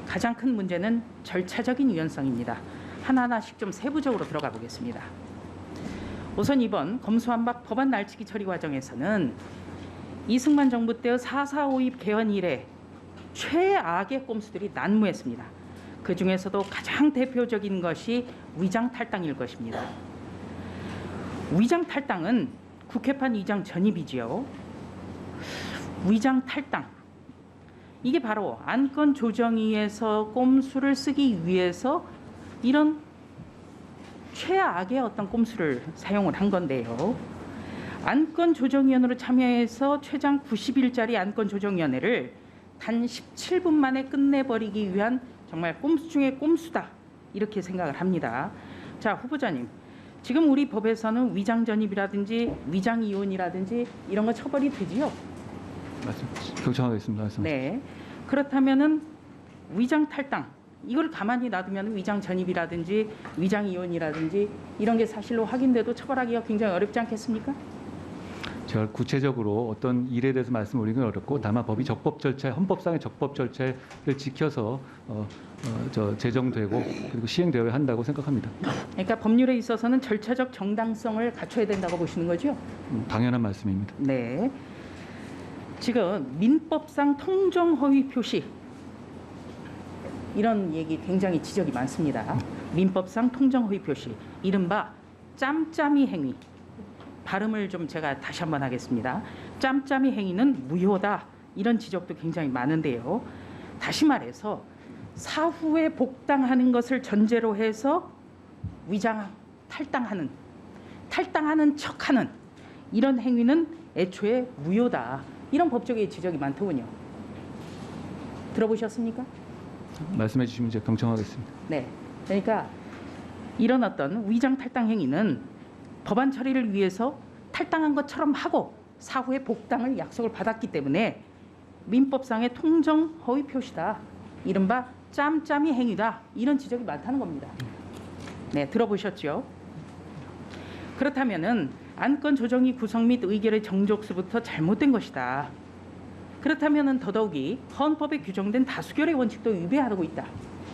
가장 큰 문제는 절차적인 위헌성입니다. 하나하나씩 좀 세부적으로 들어가 보겠습니다. 우선 이번 검수완박 법안 날치기 처리 과정에서는 이승만 정부 때의 4.4.5입 개헌 이래 최악의 꼼수들이 난무했습니다. 그중에서도 가장 대표적인 것이 위장탈당일 것입니다. 위장탈당은 국회판 위장 전입이지요. 위장탈당, 이게 바로 안건조정위에서 꼼수를 쓰기 위해서 이런 최악의 어떤 꼼수를 사용을 한 건데요. 안건조정위원으로 참여해서 최장 90일짜리 안건조정위원회를 단 17분 만에 끝내버리기 위한 정말 꼼수 중의 꼼수다 이렇게 생각을 합니다. 자, 후보자님, 지금 우리 법에서는 위장전입이라든지 위장이혼이라든지 이런 거 처벌이 되지요? 경청하겠습니다. 네. 그렇다면은 위장탈당, 이걸 가만히 놔두면 위장전입이라든지 위장이혼이라든지 이런 게 사실로 확인돼도 처벌하기가 굉장히 어렵지 않겠습니까? 제가 구체적으로 어떤 일에 대해서 말씀 올리기는 어렵고 다만 법이 적법 절차, 헌법상의 적법 절차를 지켜서 제정되고 그리고 시행되어야 한다고 생각합니다. 그러니까 법률에 있어서는 절차적 정당성을 갖춰야 된다고 보시는 거죠? 당연한 말씀입니다. 네. 지금 민법상 통정허위 표시 이런 얘기 굉장히 지적이 많습니다. 민법상 통정허위 표시, 이른바 짬짬이 행위. 발음을 좀 제가 다시 한번 하겠습니다. 짬짬이 행위는 무효다. 이런 지적도 굉장히 많은데요. 다시 말해서 사후에 복당하는 것을 전제로 해서 위장 탈당하는 척하는 이런 행위는 애초에 무효다. 이런 법적의 지적이 많더군요. 들어보셨습니까? 말씀해 주시면 제가 경청하겠습니다. 네. 그러니까 이런 어떤 위장 탈당 행위는 법안 처리를 위해서 탈당한 것처럼 하고 사후에 복당을 약속을 받았기 때문에 민법상의 통정 허위 표시다. 이른바 짬짬이 행위다. 이런 지적이 많다는 겁니다. 네, 들어보셨죠? 그렇다면은 안건 조정이 구성 및 의결의 정족수부터 잘못된 것이다. 그렇다면은 더더욱이 헌법에 규정된 다수결의 원칙도 위배하고 있다.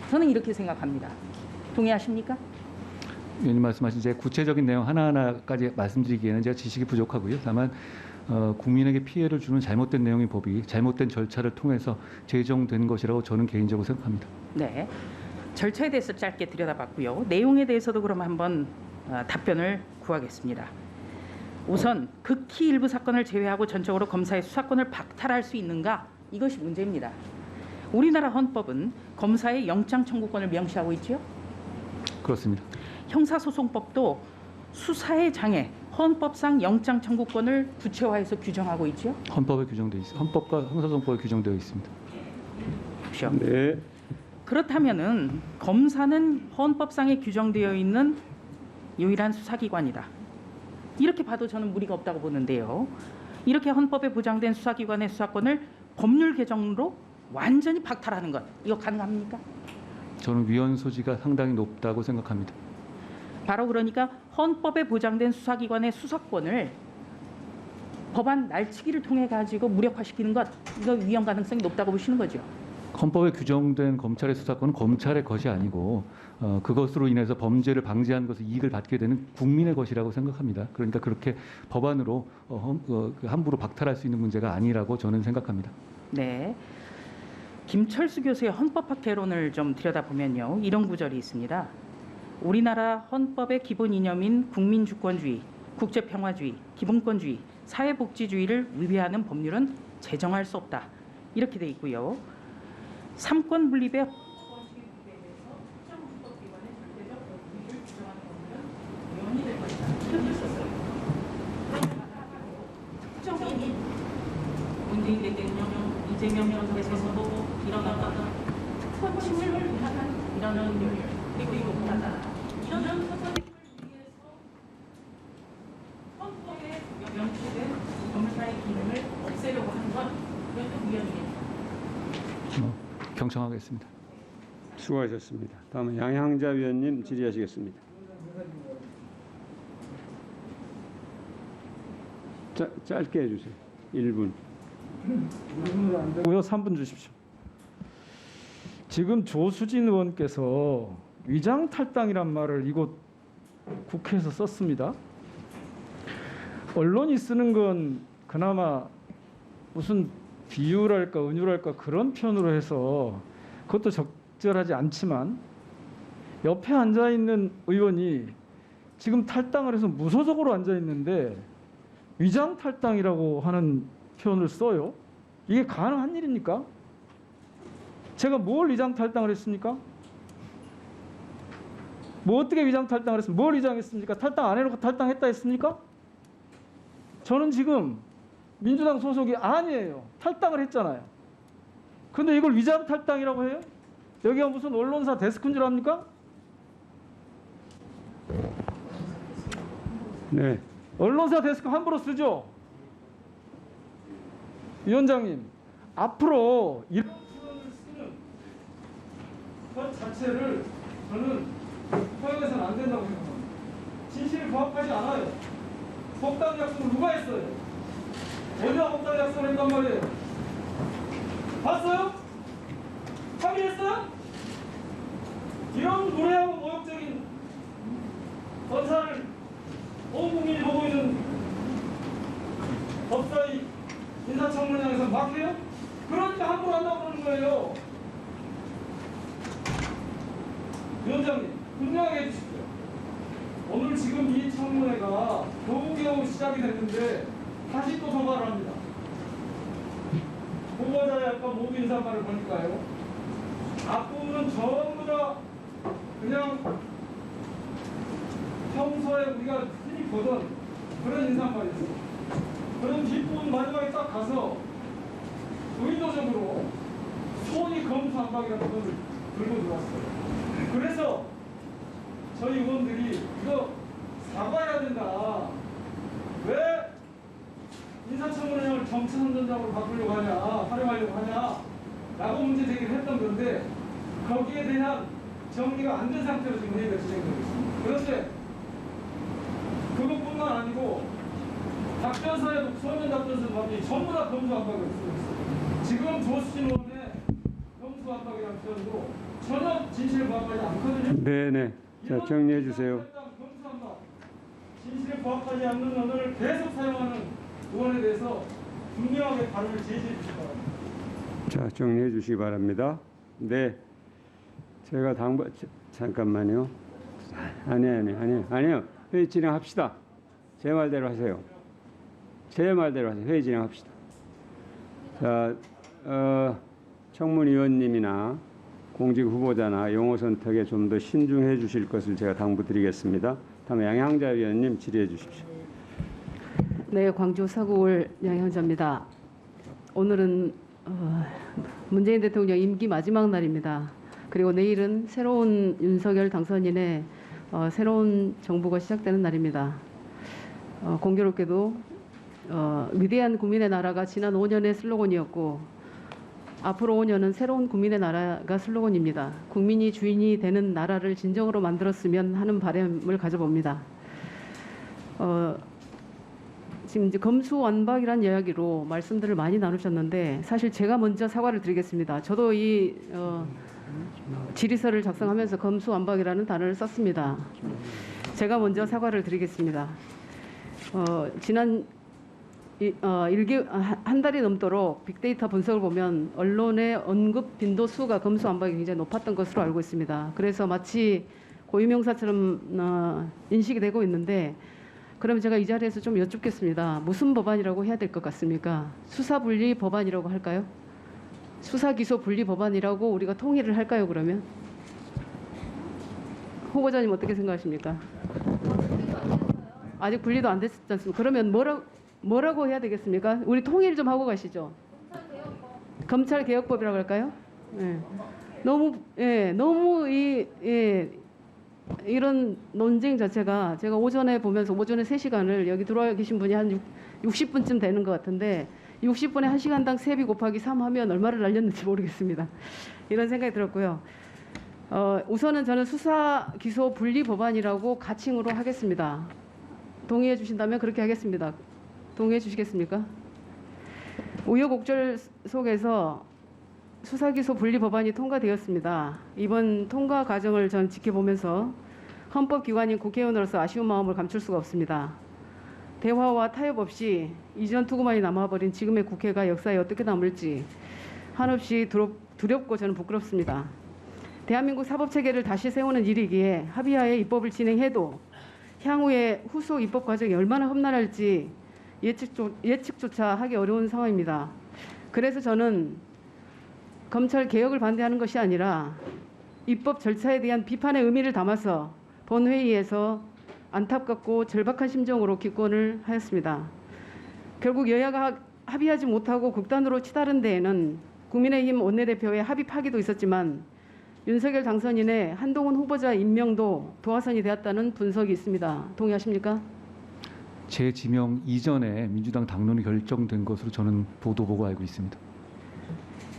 저는 이렇게 생각합니다. 동의하십니까? 의원님 말씀하신 제 구체적인 내용 하나하나까지 말씀드리기에는 제가 지식이 부족하고요. 다만 국민에게 피해를 주는 잘못된 내용의 법이 잘못된 절차를 통해서 제정된 것이라고 저는 개인적으로 생각합니다. 네, 절차에 대해서 짧게 들여다봤고요. 내용에 대해서도 그럼 한번 답변을 구하겠습니다. 우선 극히 일부 사건을 제외하고 전적으로 검사의 수사권을 박탈할 수 있는가? 이것이 문제입니다. 우리나라 헌법은 검사의 영장 청구권을 명시하고 있지요. 그렇습니다. 형사소송법도 수사의 장애, 헌법상 영장 청구권을 구체화해서 규정하고 있지요. 헌법에 규정되어 있습니다. 헌법과 형사소송법에 규정되어 있습니다. 그렇죠. 네. 그렇다면은 검사는 헌법상에 규정되어 있는 유일한 수사기관이다. 이렇게 봐도 저는 무리가 없다고 보는데요. 이렇게 헌법에 보장된 수사기관의 수사권을 법률 개정으로 완전히 박탈하는 것, 이거 가능합니까? 저는 위헌 소지가 상당히 높다고 생각합니다. 바로 그러니까 헌법에 보장된 수사기관의 수사권을 법안 날치기를 통해 가지고 무력화시키는 것, 이거 위헌 가능성이 높다고 보시는 거죠. 헌법에 규정된 검찰의 수사권은 검찰의 것이 아니고 그것으로 인해서 범죄를 방지하는 것을 이익을 받게 되는 국민의 것이라고 생각합니다. 그러니까 그렇게 법안으로 함부로 박탈할 수 있는 문제가 아니라고 저는 생각합니다. 네. 김철수 교수의 헌법학 개론을 좀 들여다보면요. 이런 구절이 있습니다. 우리나라 헌법의 기본 이념인 국민주권주의, 국제평화주의, 기본권주의, 사회복지주의를 위배하는 법률은 제정할 수 없다. 이렇게 돼 있고요. 삼권 분립의 문재인 대통령, 이재명 정부에서도 일어나다가 특권 침해를 위한 이러는 그리고 이거 못하다 이러는 특권을 위해서 헌법에 명시된 검사의 기능을 없애려고 하는 건 이것도 위헌이겠다. 경청하겠습니다. 수고하셨습니다. 다음은 양향자 위원님 질의하시겠습니다. 짧게 해주세요. 1분. 3분 주십시오. 지금 조수진 의원께서 위장 탈당이란 말을 이곳 국회에서 썼습니다. 언론이 쓰는 건 그나마 무슨 비유랄까 은유랄까 그런 표현으로 해서 그것도 적절하지 않지만 옆에 앉아있는 의원이 지금 탈당을 해서 무소속으로 앉아있는데 위장 탈당이라고 하는 표현을 써요. 이게 가능한 일입니까? 제가 뭘 위장 탈당을 했습니까? 뭐 어떻게 위장 탈당을 했습니까? 뭘 위장했습니까? 탈당 안 해놓고 탈당했다 했습니까? 저는 지금 민주당 소속이 아니에요. 탈당을 했잖아요. 근데 이걸 위장 탈당이라고 해요? 여기가 무슨 언론사 데스크인 줄 압니까? 네. 언론사 데스크 함부로 쓰죠? 위원장님, 앞으로 이런 표현을 쓰는 것 자체를 저는 허용해서는 안 된다고 생각합니다. 진실에 부합하지 않아요. 복당 약속을 누가 했어요? 어디가 복당 약속을 했단 말이에요? 봤어요? 확인했어요? 이런 무례하고 모욕적인 검사를 온 국민이 보고 있는 법사위 인사청문회에서 막 해요? 그러니까 함부로 한다고 그러는 거예요. 위원장님, 분명하게 해주십시오. 오늘 지금 이 청문회가 겨우겨우 시작이 됐는데 다시 또 서가를 합니다. 후보자의 아까 모두 인사말을 보니까요. 앞부분은 전부 다 그냥 평소에 우리가 흔히 보던 그런 인사말이었어요. 그런 뒷부분 마지막에 딱 가서 의도적으로 소위 검수한박이라는 걸 들고 들어왔어요. 그래서 저희 의원들이 이거 사과해야 된다. 왜 인사 공천전장으로 바꾸려고 하냐, 활용하려고 하냐라고 문제 제기를 했던 건데 거기에 대한 정리가 안 된 상태로 지금 회의가 진행되고 있습니다. 그런데 그것뿐만 아니고 답변서에도 서면 답변서 답변이 전부 다 검수 압박을 쓰고 있어요. 지금 조수진 의원의 검수 압박이라는 표현도 전혀 진실에 부합하지 않거든요. 네네. 자, 정리해 주세요. 검수 압박, 진실에 부합하지 않는 언어를 계속 사용하는 의원에 대해서 분명하게 발언을 제지해 주시기 바랍니다. 자, 정리해 주시기 바랍니다. 네. 제가 잠깐만요. 아니요. 회의 진행합시다. 제 말대로 하세요. 회의 진행합시다. 자, 청문위원님이나 공직 후보자나 용어 선택에 좀 더 신중해 주실 것을 제가 당부드리겠습니다. 다음에 양향자 위원님 질의해 주십시오. 네, 광주 서구울 양향자입니다. 오늘은 문재인 대통령 임기 마지막 날입니다. 그리고 내일은 새로운 윤석열 당선인의 새로운 정부가 시작되는 날입니다. 공교롭게도 위대한 국민의 나라가 지난 5년의 슬로건이었고 앞으로 5년은 새로운 국민의 나라가 슬로건입니다. 국민이 주인이 되는 나라를 진정으로 만들었으면 하는 바람을 가져봅니다. 지금 이제 검수완박이라는 이야기로 말씀들을 많이 나누셨는데 사실 제가 먼저 사과를 드리겠습니다. 저도 이 질의서를 작성하면서 검수완박이라는 단어를 썼습니다. 제가 먼저 사과를 드리겠습니다. 지난 한 달이 넘도록 빅데이터 분석을 보면 언론의 언급 빈도수가 검수완박이 굉장히 높았던 것으로 알고 있습니다. 그래서 마치 고유명사처럼 인식이 되고 있는데 그럼 제가 이 자리에서 좀 여쭙겠습니다. 무슨 법안이라고 해야 될 것 같습니까? 수사분리 법안이라고 할까요? 수사기소분리 법안이라고 우리가 통일을 할까요, 그러면? 후보자님 어떻게 생각하십니까? 아직 분리도 안 됐지 않습니까? 그러면 뭐라고 해야 되겠습니까? 우리 통일 좀 하고 가시죠. 검찰개혁법이라고 할까요? 네. 너무 이런 논쟁 자체가 제가 오전에 보면서 오전에 3시간을 여기 들어와 계신 분이 한 60분쯤 되는 것 같은데 60분에 1시간당 3배 곱하기 3 하면 얼마를 날렸는지 모르겠습니다. 이런 생각이 들었고요. 우선은 저는 수사 기소 분리 법안이라고 가칭으로 하겠습니다. 동의해 주신다면 그렇게 하겠습니다. 동의해 주시겠습니까? 우여곡절 속에서 수사기소 분리 법안이 통과되었습니다. 이번 통과 과정을 전 지켜보면서 헌법기관인 국회의원으로서 아쉬운 마음을 감출 수가 없습니다. 대화와 타협 없이 이전 투구만이 남아버린 지금의 국회가 역사에 어떻게 남을지 한없이 두렵고 저는 부끄럽습니다. 대한민국 사법체계를 다시 세우는 일이기에 합의하에 입법을 진행해도 향후에 후속 입법 과정이 얼마나 험난할지 예측조차 하기 어려운 상황입니다. 그래서 저는 검찰 개혁을 반대하는 것이 아니라 입법 절차에 대한 비판의 의미를 담아서 본회의에서 안타깝고 절박한 심정으로 기권을 하였습니다. 결국 여야가 합의하지 못하고 극단으로 치달은 데에는 국민의힘 원내대표의 합의 파기도 있었지만 윤석열 당선인의 한동훈 후보자 임명도 도화선이 되었다는 분석이 있습니다. 동의하십니까? 제 지명 이전에 민주당 당론이 결정된 것으로 저는 보도 보고 알고 있습니다.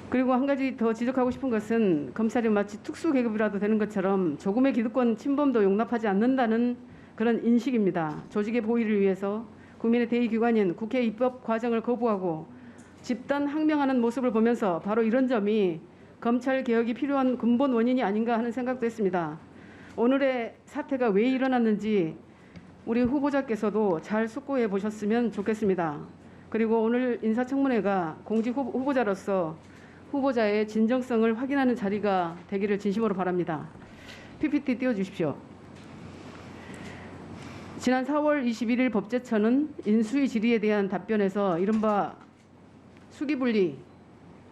그리고 한 가지 더 지적하고 싶은 것은 검찰이 마치 특수계급이라도 되는 것처럼 조금의 기득권 침범도 용납하지 않는다는 그런 인식입니다. 조직의 보위를 위해서 국민의 대의기관인 국회 입법 과정을 거부하고 집단 항명하는 모습을 보면서 바로 이런 점이 검찰 개혁이 필요한 근본 원인이 아닌가 하는 생각도 했습니다. 오늘의 사태가 왜 일어났는지 우리 후보자께서도 잘 숙고해 보셨으면 좋겠습니다. 그리고 오늘 인사청문회가 공직 후보자로서 후보자의 진정성을 확인하는 자리가 되기를 진심으로 바랍니다. PPT 띄워주십시오. 지난 4월 21일 법제처는 인수위 질의에 대한 답변에서 이른바 수기분리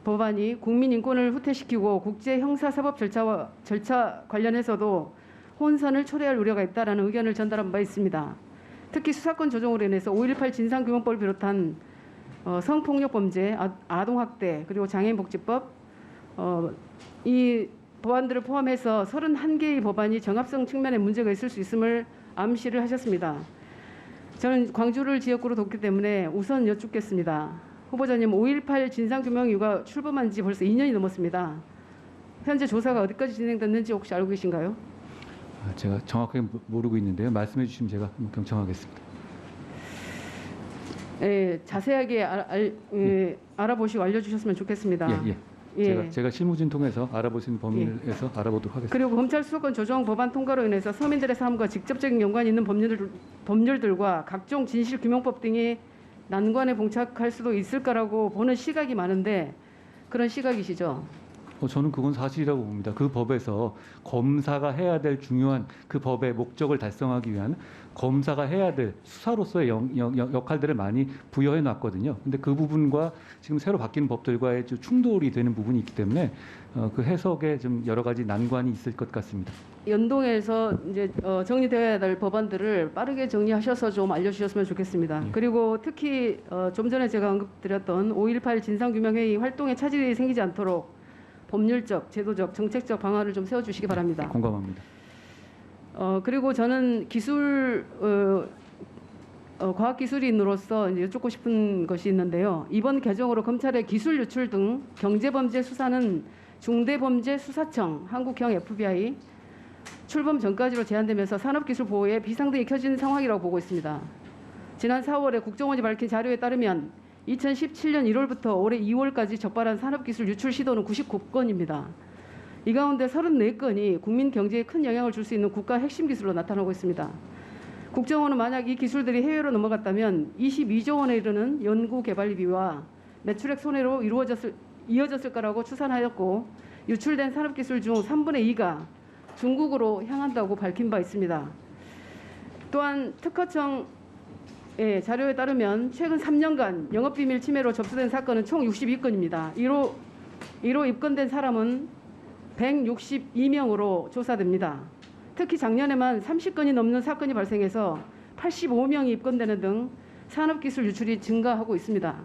법안이 국민 인권을 후퇴시키고 국제 형사사법 절차 관련해서도 혼선을 초래할 우려가 있다라는 의견을 전달한 바 있습니다. 특히 수사권 조정으로 인해서 5.18 진상규명법을 비롯한 성폭력 범죄, 아동학대, 그리고 장애인복지법 이 법안들을 포함해서 31개의 법안이 정합성 측면에 문제가 있을 수 있음을 암시를 하셨습니다. 저는 광주를 지역구로 뒀기 때문에 우선 여쭙겠습니다. 후보자님 5.18 진상규명위가 출범한 지 벌써 2년이 넘었습니다. 현재 조사가 어디까지 진행됐는지 혹시 알고 계신가요? 제가 정확하게 모르고 있는데요. 말씀해 주시면 제가 한번 경청하겠습니다. 예, 자세하게 알아보시고 알려주셨으면 좋겠습니다. 예. 제가 실무진 통해서 알아볼 수 있는 범위에서 알아보도록 하겠습니다. 그리고 검찰 수사권 조정 법안 통과로 인해서 서민들의 삶과 직접적인 연관이 있는 법률들과 각종 진실규명법 등이 난관에 봉착할 수도 있을 거라고 보는 시각이 많은데 그런 시각이시죠? 저는 그건 사실이라고 봅니다. 그 법에서 검사가 해야 될 중요한 그 법의 목적을 달성하기 위한 검사가 해야 될 수사로서의 역할들을 많이 부여해 놨거든요. 근데 그 부분과 지금 새로 바뀌는 법들과의 좀 충돌이 되는 부분이 있기 때문에 그 해석에 좀 여러 가지 난관이 있을 것 같습니다. 연동해서 이제 정리되어야 될 법안들을 빠르게 정리하셔서 좀 알려주셨으면 좋겠습니다. 그리고 특히 좀 전에 제가 언급드렸던 5.18 진상규명회의 활동에 차질이 생기지 않도록 법률적, 제도적, 정책적 방안을 좀 세워주시기 바랍니다. 공감합니다. 그리고 저는 과학기술인으로서 이제 여쭙고 싶은 것이 있는데요. 이번 개정으로 검찰의 기술 유출 등 경제범죄 수사는 중대범죄수사청, 한국형 FBI 출범 전까지로 제한되면서 산업기술보호에 비상등이 켜진 상황이라고 보고 있습니다. 지난 4월에 국정원이 밝힌 자료에 따르면 2017년 1월부터 올해 2월까지 적발한 산업기술 유출 시도는 99건입니다. 이 가운데 34건이 국민 경제에 큰 영향을 줄 수 있는 국가 핵심 기술로 나타나고 있습니다. 국정원은 만약 이 기술들이 해외로 넘어갔다면 22조 원에 이르는 연구개발비와 매출액 손해로 이어졌을 거라고 추산하였고 유출된 산업기술 중 3분의 2가 중국으로 향한다고 밝힌 바 있습니다. 또한 특허청 자료에 따르면 최근 3년간 영업비밀 침해로 접수된 사건은 총 62건입니다. 이로 입건된 사람은 162명으로 조사됩니다. 특히 작년에만 30건이 넘는 사건이 발생해서 85명이 입건되는 등 산업기술 유출이 증가하고 있습니다.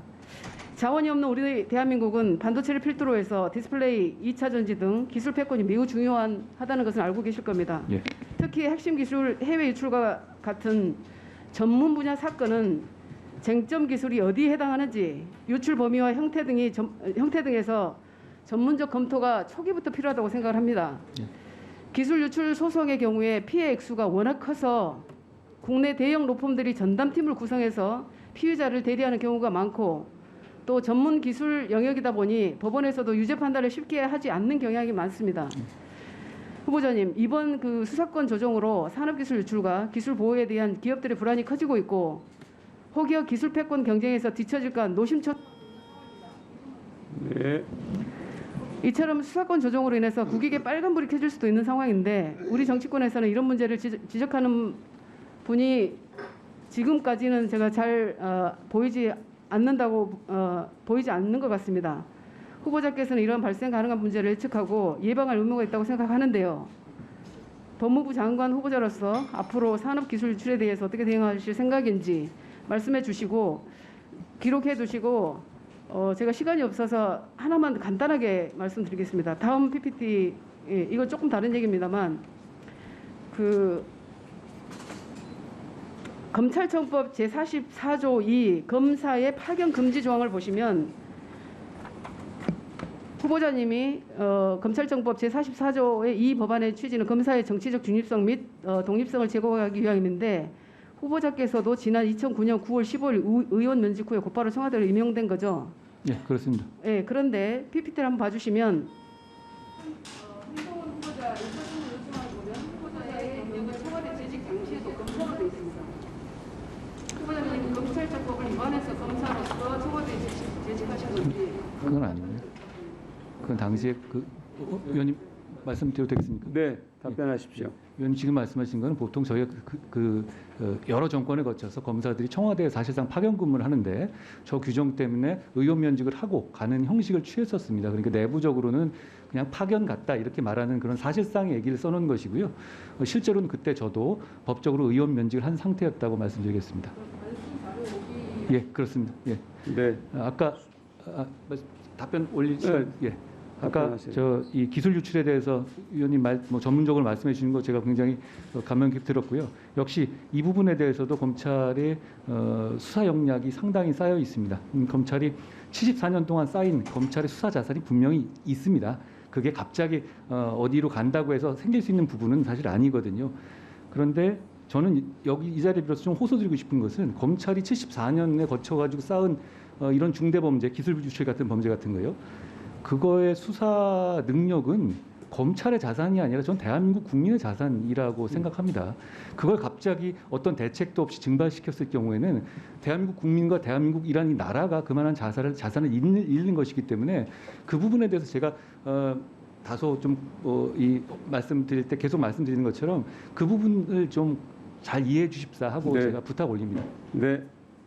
자원이 없는 우리 대한민국은 반도체를 필두로 해서 디스플레이, 2차 전지 등 기술 패권이 매우 중요하다는 것을 알고 계실 겁니다. 예. 특히 핵심 기술 해외 유출과 같은 전문 분야 사건은 쟁점 기술이 어디에 해당하는지 유출 범위와 형태 등에서 전문적 검토가 초기부터 필요하다고 생각을 합니다. 예. 기술 유출 소송의 경우에 피해 액수가 워낙 커서 국내 대형 로펌들이 전담팀을 구성해서 피의자를 대리하는 경우가 많고 또 전문 기술 영역이다 보니 법원에서도 유죄 판단을 쉽게 하지 않는 경향이 많습니다. 후보자님, 이번 그 수사권 조정으로 산업기술 유출과 기술 보호에 대한 기업들의 불안이 커지고 있고 혹여 기술 패권 경쟁에서 뒤처질까 노심초. 네. 이처럼 수사권 조정으로 인해서 국익에 빨간불이 켜질 수도 있는 상황인데 우리 정치권에서는 이런 문제를 지적하는 분이 지금까지는 제가 잘 보이지 않는 것 같습니다. 후보자께서는 이런 발생 가능한 문제를 예측하고 예방할 의무가 있다고 생각하는데요. 법무부 장관 후보자로서 앞으로 산업기술 유출에 대해서 어떻게 대응하실 생각인지 말씀해 주시고 기록해 두시고 제가 시간이 없어서 하나만 간단하게 말씀드리겠습니다. 다음 PPT 이거 조금 다른 얘기입니다만 검찰청법 제44조 2 검사의 파견 금지 조항을 보시면 후보자님이 검찰청법 제44조의 이 법안의 취지는 검사의 정치적 중립성 및 독립성을 제고하기 위함인데 후보자께서도 지난 2009년 9월 15일 의원 면직 후에 곧바로 청와대로 임명된 거죠? 예, 그렇습니다. 네, 그런데 PPT를 한번 봐주시면 한동훈 후보자 인사청문 요청을 보면 후보자의 경력은 청와대 재직 당시에도 검사로 되어 있습니다. 후보자님 검찰청법을 위반해서 검사로서 청와대에 재직하셨는지 그건 아니고요. 그건 당시에 의원님 말씀드려도 되겠습니까? 네, 답변하십시오. 의원님 지금 말씀하신 거는 보통 저희가 여러 정권을 거쳐서 검사들이 청와대에 사실상 파견 근무를 하는데 저 규정 때문에 의원 면직을 하고 가는 형식을 취했었습니다. 그러니까 내부적으로는 그냥 파견 갔다 이렇게 말하는 그런 사실상의 얘기를 써놓은 것이고요. 실제로는 그때 저도 법적으로 의원 면직을 한 상태였다고 말씀드리겠습니다. 예, 그렇습니다. 예. 네. 아까 답변 올리시면 예. 아까 답변하세요. 저 이 기술 유출에 대해서 위원님 뭐 전문적으로 말씀해 주신 거 제가 굉장히 감명 깊게 들었고요. 역시 이 부분에 대해서도 검찰의 수사 역량이 상당히 쌓여 있습니다. 검찰이 74년 동안 쌓인 검찰의 수사 자산이 분명히 있습니다. 그게 갑자기 어디로 간다고 해서 생길 수 있는 부분은 사실 아니거든요. 그런데 저는 여기 이 자리에 빌어서 좀 호소드리고 싶은 것은 검찰이 74년에 거쳐가지고 쌓은 이런 중대범죄, 기술 유출 같은 범죄 같은 거요. 그거의 수사 능력은 검찰의 자산이 아니라 전 대한민국 국민의 자산이라고 생각합니다. 그걸 갑자기 어떤 대책도 없이 증발시켰을 경우에는 대한민국 국민과 대한민국이라는 이 나라가 그만한 자산을 잃는 것이기 때문에 그 부분에 대해서 제가 다소 좀 이 말씀드릴 때 계속 말씀드리는 것처럼 그 부분을 좀 잘 이해해 주십사 하고 네. 제가 부탁 올립니다. 네.